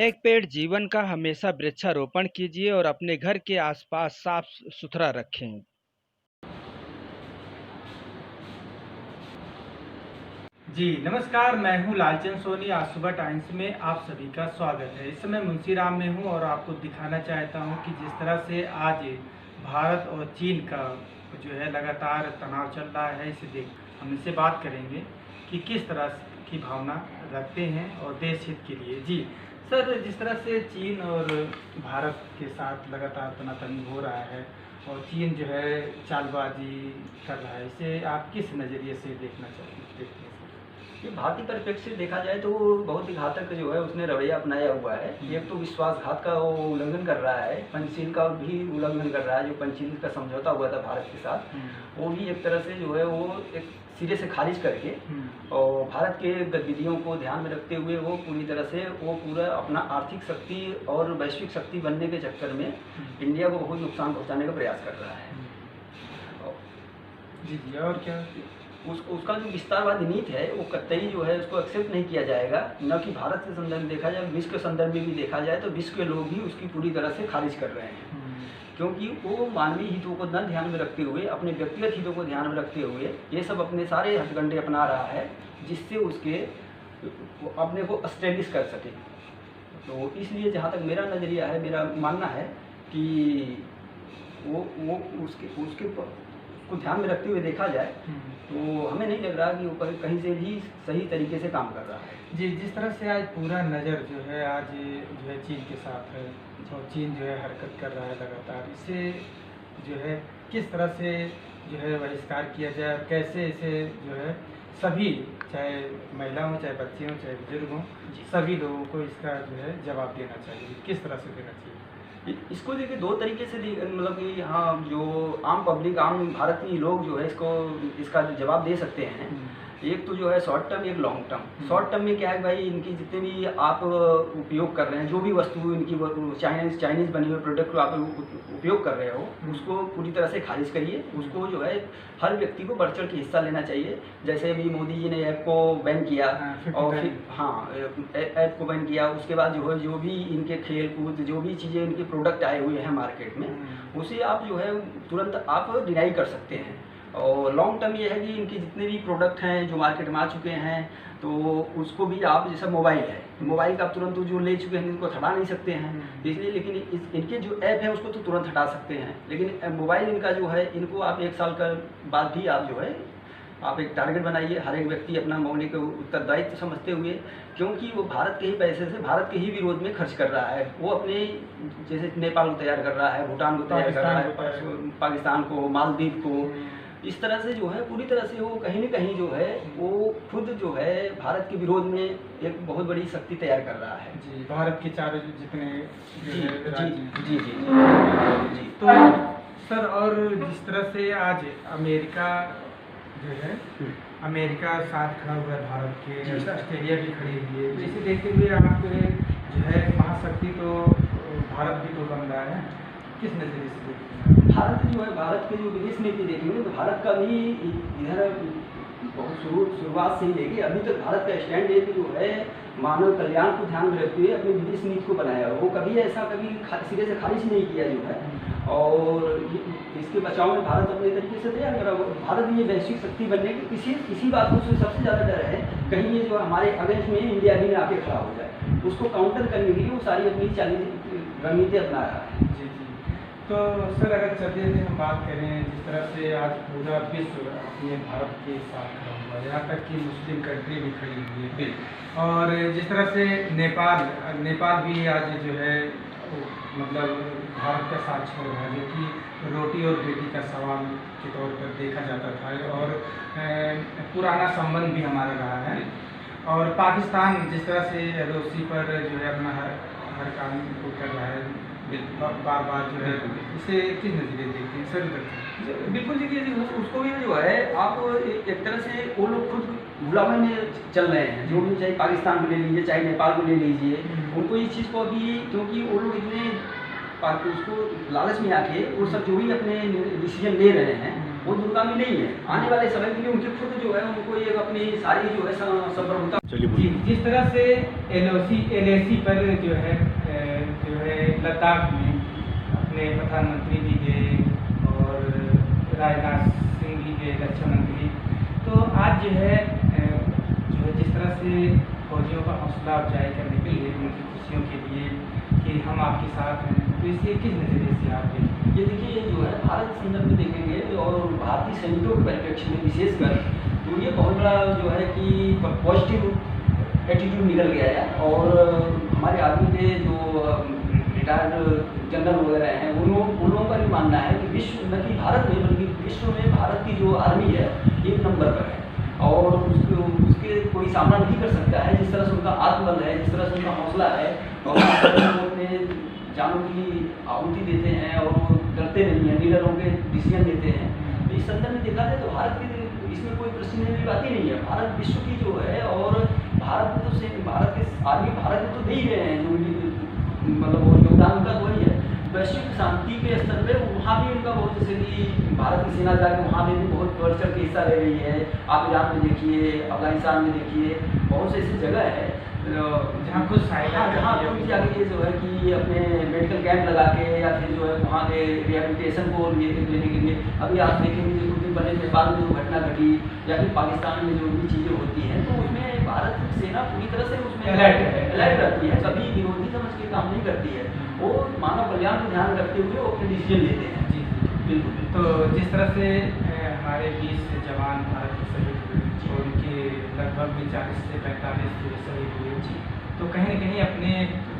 एक पेड़ जीवन का हमेशा वृक्षारोपण कीजिए और अपने घर के आसपास साफ सुथरा रखें। जी नमस्कार, मैं हूं लालचंद सोनी। आज सुबह टाइम्स में आप सभी का स्वागत है। इस समय मुंशीराम में हूं और आपको दिखाना चाहता हूं कि जिस तरह से आज भारत और चीन का जो है लगातार तनाव चल रहा है, इसे देख हम इनसे बात करेंगे कि किस तरह की भावना रखते हैं और देश हित के लिए। जी सर, जिस तरह से चीन और भारत के साथ लगातार तनातनी हो रहा है और चीन जो है चालबाजी कर रहा है, इसे आप किस नज़रिए से देखते हैं? ये भारतीय परिप्रेक्ष्य से देखा जाए तो बहुत ही घातक जो है उसने रवैया अपनाया हुआ है। एक तो विश्वासघात का वो उल्लंघन कर रहा है, पंचशील का भी उल्लंघन कर रहा है। जो पंचशील का समझौता हुआ था भारत के साथ, वो भी एक तरह से जो है वो एक सिरे से खारिज करके और भारत के गतिविधियों को ध्यान में रखते हुए वो पूरी तरह से वो पूरा अपना आर्थिक शक्ति और वैश्विक शक्ति बनने के चक्कर में इंडिया को बहुत नुकसान पहुँचाने का प्रयास कर रहा है। जी जी, और क्या? उसका जो विस्तारवादी नीति है वो कतई जो है उसको एक्सेप्ट नहीं किया जाएगा। न कि भारत के संदर्भ में देखा जाए, विश्व के संदर्भ में भी देखा जाए तो विश्व के लोग भी उसकी पूरी तरह से खारिज कर रहे हैं। क्योंकि वो मानवीय हितों को न ध्यान में रखते हुए, अपने व्यक्तिगत हितों को ध्यान में रखते हुए ये सब अपने सारे हथकंडे अपना रहा है, जिससे उसके अपने को एस्टेब्लिश कर सके। तो इसलिए जहाँ तक मेरा नज़रिया है, मेरा मानना है कि वो उसके को ध्यान में रखते हुए देखा जाए तो हमें नहीं लग रहा कि वो कहीं से भी सही तरीके से काम कर रहा है। जी, जिस तरह से आज पूरा नज़र जो है आज जो है चीन के साथ है और चीन जो है हरकत कर रहा है लगातार, इसे जो है किस तरह से जो है बहिष्कार किया जाए और कैसे इसे जो है सभी, चाहे महिला हो, चाहे बच्चे हों, चाहे बुजुर्ग हों, सभी लोगों को इसका जो है जवाब देना चाहिए। किस तरह से देना चाहिए? इसको देखिए दो तरीके से मतलब कि हाँ, जो आम पब्लिक, आम भारतीय लोग जो है इसका जवाब दे सकते हैं। एक तो जो है शॉर्ट टर्म, एक लॉन्ग टर्म। शॉर्ट टर्म में क्या है भाई, इनकी जितने भी आप उपयोग कर रहे हैं, जो भी वस्तु इनकी चाइनीज़ बनी हुई प्रोडक्ट को आप उपयोग कर रहे हो, उसको पूरी तरह से खारिज करिए। उसको जो है हर व्यक्ति को बढ़ चढ़ के हिस्सा लेना चाहिए। जैसे अभी मोदी जी ने ऐप को बैन किया और फिर ऐप को बैन किया, उसके बाद जो है जो भी इनके खेल कूद, जो भी चीज़ें इनके प्रोडक्ट आए हुए हैं मार्केट में, उसे आप जो है तुरंत आप डिनाई कर सकते हैं। और लॉन्ग टर्म ये है कि इनके जितने भी प्रोडक्ट हैं जो मार्केट में आ चुके हैं, तो उसको भी आप, जैसा मोबाइल है, मोबाइल का आप तुरंत जो ले चुके हैं इनको हटा नहीं सकते हैं इसलिए, लेकिन इनके जो ऐप है उसको तो तुरंत हटा सकते हैं। लेकिन मोबाइल इनका जो है, इनको आप 1 साल का बाद भी आप जो है आप एक टारगेट बनाइए, हर एक व्यक्ति अपना मौलिक उत्तरदायित्व समझते हुए, क्योंकि वो भारत के ही पैसे से भारत के ही विरोध में खर्च कर रहा है। वो अपने जैसे नेपाल को तैयार कर रहा है, भूटान को तैयार कर रहा है, पाकिस्तान को, मालदीव को, इस तरह से जो है पूरी तरह से वो कहीं न कहीं जो है वो खुद जो है भारत के विरोध में एक बहुत बड़ी शक्ति तैयार कर रहा है। जी, भारत के चारों जितने जी जी जी जी जी। तो सर, और जिस तरह से आज अमेरिका जो है, अमेरिका साथ खड़ा हुआ है भारत के, ऑस्ट्रेलिया भी खड़ी हुई है, जिसे देखते हुए आप जो है महाशक्ति तो भारत भी तो बन रहा है, किस नज़रिए से देखते हैं? भारत जो है, भारत की जो विदेश नीति देखेंगे तो भारत का भी इधर बहुत शुरुआत से ही लेके अभी तक भारत का स्टैंड ये भी जो है मानव कल्याण को ध्यान में रखते हुए अपनी विदेश नीति को बनाया। वो कभी ऐसा कभी सिरे से खारिज नहीं किया जो है, और इसके बचाव में भारत अपने तरीके से तैयार करा। भारत ये वैश्विक शक्ति बनने की किसी बात को सबसे ज़्यादा डर है, कहीं ये जो हमारे अगेंस्ट में इंडिया भी आके खड़ा हो जाए, उसको काउंटर करने के लिए वो सारी अपनी रणनीति अपना रहा है। जी जी। तो सर, अगर चलते हम बात करें, जिस तरह से आज पूरा विश्व अपने भारत के साथ खड़ा हुआ है, यहाँ तक कि मुस्लिम कंट्री भी खड़ी हुई है, और जिस तरह से नेपाल भी आज जो है मतलब भारत का साथ छोड़ रहा है, जो कि रोटी और बेटी का सवाल के तौर पर देखा जाता था, और पुराना संबंध भी हमारा रहा है। और पाकिस्तान जिस तरह से LOC पर जो है अपना हर काम को कर रहा है, बार बार जो है, इसे किस नज़रिए देखते हैं सर? बिल्कुल देखिए, उसको भी जो है आप एक तरह से वो लोग खुद गुलामी में चल रहे हैं। जो भी, चाहे पाकिस्तान को ले लीजिए, चाहे नेपाल को ले लीजिए, उनको इस चीज़ को अभी, क्योंकि वो लोग इतने उसको लालच में आके वो सब जो भी अपने डिसीजन ले रहे हैं, वो दूरगामी नहीं है। आने वाले समय के लिए उनके खुद जो है उनको एक अपनी सारी जो है संप्रभुता। जी, जिस तरह से LAC पर जो है लद्दाख में अपने प्रधानमंत्री भी गए और राजनाथ सिंह भी गए, रक्षा मंत्री। तो आज जो है जिस तरह से फौजियों का हौसला अफजाई करने के लिए, उनकी खुशियों के लिए कि हम आपके साथ हैं, तो इसे किस नज़रिए से आप देखें? ये देखिए जो है भारत के संदर्भ में देखेंगे और भारतीय सैनिकों के परिप्रेक्ष्य में विशेषकर तो ये बहुत बड़ा जो है कि पॉजिटिव एटीट्यूड निकल गया है। और हमारे आर्मी के जो रिटायर्ड जनरल वगैरह हैं उन लोगों का भी मानना है कि विश्व न कि भारत में बल्कि विश्व में भारत की जो आर्मी है 1 नंबर पर है और उसके कोई सामना नहीं कर सकता है। जिस तरह से उनका आत्मबल है, जिस तरह से उनका हौसला है और वो अपने जानों की आहुति देते हैं और वो डरते नहीं हैं, लीडरों के डिसीजन लेते हैं। तो इस संदर्भ में देखा जाए तो भारत की इसमें कोई प्रश्न की बात ही नहीं है। भारत विश्व की जो है और भारत में तो भारत के आर्मी भारत में तो दे ही रहे हैं जो मतलब वो योगदान उनका वही है। वैश्विक शांति के स्तर पे वहाँ भी उनका बहुत, जैसे कि भारत की सेना जाके वहाँ पे भी बहुत बढ़ चढ़ के हिस्सा ले रही है। आप ईरान में देखिए, अफगानिस्तान में देखिए, बहुत से ऐसी जगह है जहाँ कुछ जहाँ कुछ जाके जो है कि अपने मेडिकल कैंप लगा के या फिर जो है वहाँ के रिहेबिलिटेशन को लेने के लिए। अभी आप देखेंगे जो कुछ दिन पहले नेपाल में जो घटना घटी या फिर पाकिस्तान में जो भी चीज़ें होती हैं तो उसमें भारत की सेना पूरी तरह से उसमें अलर्ट रहती है, कभी विरोधी समझ के काम नहीं करती है। वो मानव कल्याण को ध्यान रखते हुए वो अपने डिसीजन लेते हैं। जी बिल्कुल। तो जिस तरह से हमारे 20 जवान भारत के शहीद हुए और उनके लगभग भी 40 से 45 जो शहीद हुए, तो कहीं न कहीं अपने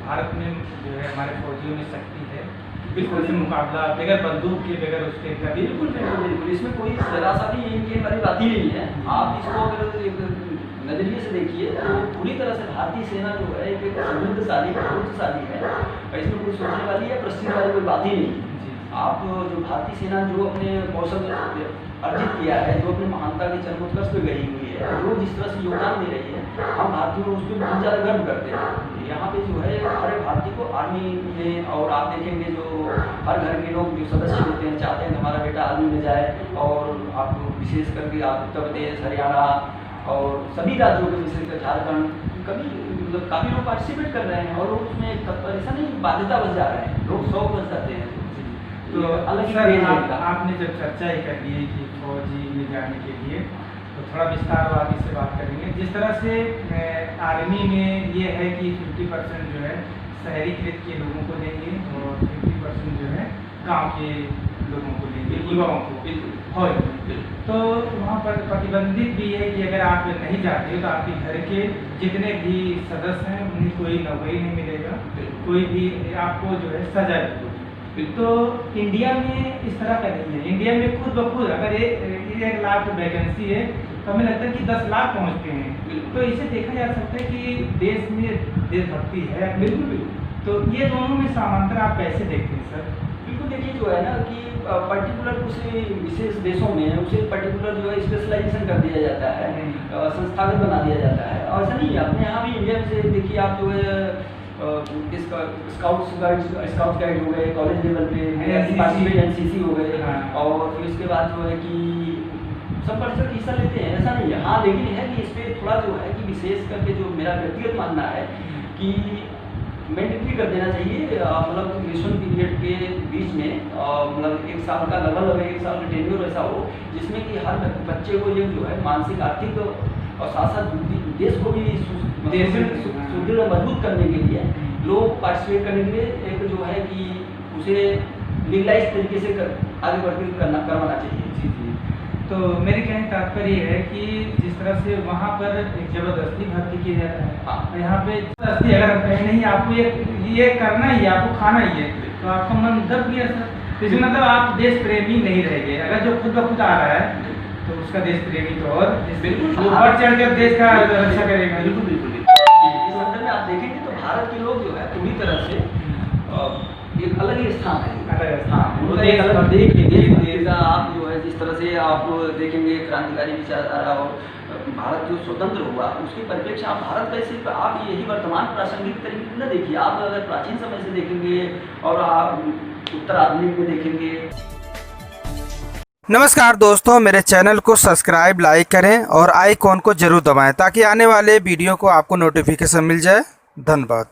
भारत में जो है हमारे फौजियों में शक्ति है बिल्कुल से मुकाबला बगैर बंदूक के, बगैर उसके बिल्कुल इसमें कोई जरा सा भी ये वाली बात ही नहीं है। आप इसको अगर एक नज़रिए से देखिए तो पूरी तरह से भारतीय सेना जो है एक समृद्धशाली प्रभुत्वशाली है और इसमें कोई सोचने वाली या प्रश्न वाली कोई बात ही नहीं है। आप जो भारतीय सेना जो अपने कौशल अर्जित किया है, जो अपनी महानता के चरमोत्कर्ष पे गई हुई है, जो जिस तरह से योगदान दे रही है, हम भारतीयों उस पर बहुत ज़्यादा गर्व करते हैं। यहाँ पे जो है हर भारतीय को आर्मी में, और आप देखेंगे जो हर घर के लोग जो सदस्य होते हैं चाहते हैं कि हमारा बेटा आर्मी में जाए। और आपको विशेष करके आप उत्तर प्रदेश, हरियाणा और सभी राज्यों के विशेषकर झारखंड कभी मतलब काफ़ी लोग पार्टिसिपेट कर रहे हैं और लोग उसमें ऐसा नहीं बाध्यता बन जा रहे हैं, लोग शौक बन जाते हैं। तो अलग सर आपने जब चर्चा ही कर दी कि फौजी में जाने के लिए तो थोड़ा विस्तारवादी से बात करेंगे। जिस तरह से आर्मी में ये है कि 50% जो है शहरीकृत के लोगों को देंगे और 50% जो है गांव के लोगों को देंगे, युवाओं को फौज में। तो वहाँ पर प्रतिबंधित भी है कि अगर आप नहीं जाते तो आपके घर के जितने भी सदस्य हैं उन्हें कोई नौकरी नहीं मिलेगा, कोई भी आपको जो है सजा भी होगी। तो इंडिया में इस तरह का नहीं है। इंडिया में खुद ब खुद अगर 1 लाख वैकेंसी है तो हमें लगता है कि 10 लाख पहुँचते हैं। तो इसे देखा जा सकता है कि देश में देशभक्ति है। बिल्कुल। तो ये दोनों में समांतर आप कैसे देखते हैं सर? बिल्कुल देखिए जो है ना कि पर्टिकुलर उसे विशेष देशों में उसे पर्टिकुलर जो है स्पेशलाइजेशन कर दिया जाता है, संस्थागत बना दिया जाता है। और ऐसा नहीं है, अपने यहाँ भी इंडिया में से देखिए आप जो है इसका स्काउट गाइड हो गए, कॉलेज लेवल पे NCC हो गए। और फिर उसके बाद जो है कि सब पर्सन हिस्सा लेते हैं, ऐसा नहीं है। हाँ लेकिन है कि इस पर थोड़ा जो है कि विशेष करके जो मेरा व्यक्तिगत मानना है कि मैंडेटरी कर देना चाहिए। मतलब ग्रेजुएशन पीरियड के बीच में मतलब 1 साल का लगभग लगे, 1 साल का टेन्योर ऐसा हो जिसमें कि हर बच्चे को ये जो है मानसिक, आर्थिक और साथ साथ देश को भी सुदृढ़ और मजबूत करने के लिए लोग पार्टिसिपेट करने के लिए एक जो है कि उसे लीगलाइज तरीके से आगे बढ़ के करवाना चाहिए। जी। तो मेरे कहने का तात्पर्य है कि जिस तरह से वहाँ पर एक जबरदस्ती भर्ती की जाता है, यहाँ पे जबरदस्ती अगर कहीं नहीं आपको ये करना ही है, आपको खाना ही है, तो आपका मन दब गया सर। तो इसमें मतलब आप देश प्रेमी नहीं रहेंगे। अगर जो खुद ब खुद आ रहा है तो उसका देश प्रेमी तो और बिल्कुल बढ़ चढ़ कर देश का रक्षा करेगा। बिल्कुल। इस संदर्भ में आप देखेंगे तो भारत के लोग जो है पूरी तरह से एक अलग ही स्थान है, आप जो है जिस तरह से आप देखेंगे क्रांतिकारी विचारधारा और भारत जो स्वतंत्र हुआ उसके परिप्रेक्ष्य आप भारत का सिर्फ आप यही वर्तमान प्रासंगिक तरीके से न देखिए, आप अगर प्राचीन समय से देखेंगे और आप उत्तर आधुनिक में देखेंगे नमस्कार दोस्तों, मेरे चैनल को सब्सक्राइब, लाइक करें और आइकॉन को जरूर दबाएं ताकि आने वाले वीडियो को आपको नोटिफिकेशन मिल जाए। धन्यवाद।